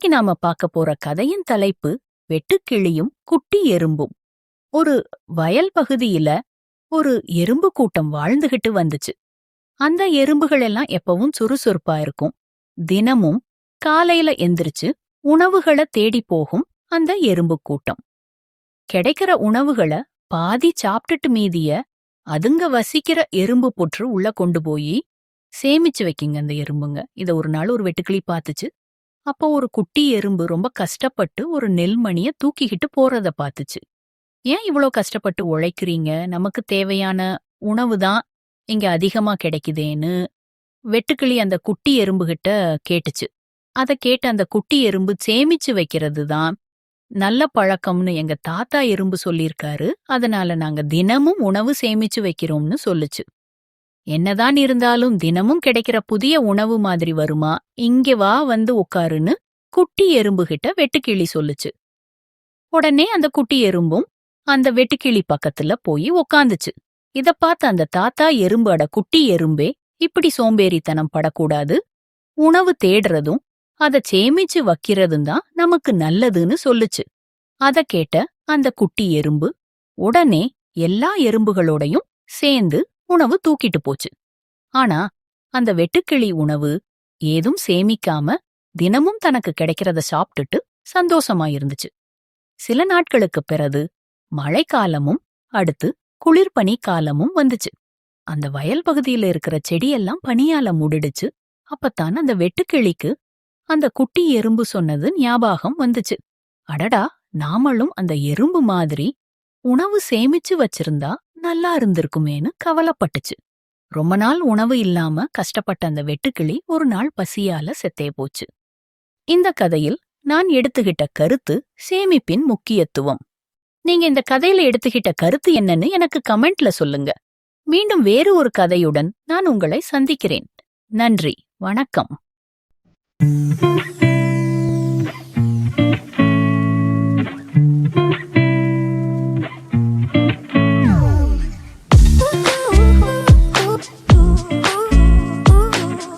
நாம பார்க்க போற கதையின் தலைப்பு வெட்டுக்கிளியும் குட்டி எறும்பும். ஒரு வயல் பகுதியில ஒரு எறும்பு கூட்டம் வாழ்ந்துகிட்டு வந்துச்சு. அந்த எறும்புகள் எல்லாம் எப்பவும் சுறுசுறுப்பா இருக்கும். தினமும் காலையில எந்திரிச்சு உணவுகளை தேடி போகும் அந்த எறும்பு கூட்டம். கிடைக்கிற உணவுகளை பாதி சாப்பிட்டுட்டு மீதிய அதுங்க வசிக்கிற எறும்பு புற்று உள்ள கொண்டு போய் சேமிச்சு வைக்குங்க அந்த எறும்புங்க. இத ஒரு நாள் ஒரு வெட்டுக்கிளி பார்த்துச்சு. அப்போ ஒரு குட்டி எறும்பு ரொம்ப கஷ்டப்பட்டு ஒரு நெல்மணிய தூக்கிக்கிட்டு போறத பாத்துச்சு. ஏன் இவ்ளோ கஷ்டப்பட்டு உழைக்கிறீங்க? நமக்கு தேவையான உணவு தான் இங்க அதிகமா கிடைக்குதேன்னு வெட்டுக்கிளி அந்த குட்டி எறும்புகிட்ட கேட்டுச்சு. அத கேட்ட அந்த குட்டி எறும்பு சேமிச்சு வைக்கிறது தான் நல்ல பழக்கம்னு எங்க தாத்தா எறும்பு சொல்லியிருக்காரு. அதனால நாங்க தினமும் உணவு சேமிச்சு வைக்கிறோம்னு சொல்லுச்சு. என்னதான் இருந்தாலும் தினமும் கிடைக்கிற புதிய உணவு மாதிரி வருமா? இங்க வா வந்து உட்காருன்னு குட்டி எறும்புகிட்ட வெட்டுக்கிளி சொல்லுச்சு. உடனே அந்த குட்டி எறும்பும் அந்த வெட்டுக்கிளி பக்கத்துல போய் உக்காந்துச்சு. இத பார்த்த அந்த தாத்தா எறும்பு, அட குட்டி எறும்பே, இப்படி சோம்பேறித்தனம் படக்கூடாது. உணவு தேடுறதும் அத சேமிச்சு வைக்கிறதும் தான் நமக்கு நல்லதுன்னு சொல்லுச்சு. அத கேட்ட அந்த குட்டி எறும்பு உடனே எல்லா எறும்புகளோடையும் சேர்ந்து உணவு தூக்கிட்டு போச்சு. ஆனா அந்த வெட்டுக்கிளி உணவு ஏதும் சேமிக்காம தினமும் தனக்கு கிடைக்கிறத சாப்பிட்டுட்டு சந்தோஷமா இருந்துச்சு. சில நாட்களுக்கு பிறகு மழைக்காலமும் அடுத்து குளிர்பனி காலமும் வந்துச்சு. அந்த வயல் பகுதியில இருக்கிற செடியெல்லாம் பனியால மூடிடுச்சு. அப்பத்தான் அந்த வெட்டுக்கிளிக்கு அந்த குட்டி எறும்பு சொன்னது ஞாபகம் வந்துச்சு. அடடா, நாமளும் அந்த எறும்பு மாதிரி உணவு சேமிச்சு வச்சிருந்தா நல்லா இருந்திருக்குமேன்னு கவலைப்பட்டுச்சு. ரொம்ப நாள் உணவு இல்லாம கஷ்டப்பட்ட அந்த வெட்டுக்கிளி ஒரு நாள் பசியால செத்தே போச்சு. இந்த கதையில் நான் எடுத்துக்கிட்ட கருத்து சேமிப்பின் முக்கியத்துவம். நீங்க இந்த கதையில எடுத்துக்கிட்ட கருத்து என்னன்னு எனக்கு கமெண்ட்ல சொல்லுங்க. மீண்டும் வேறு ஒரு கதையுடன் நான் உங்களை சந்திக்கிறேன். நன்றி, வணக்கம்.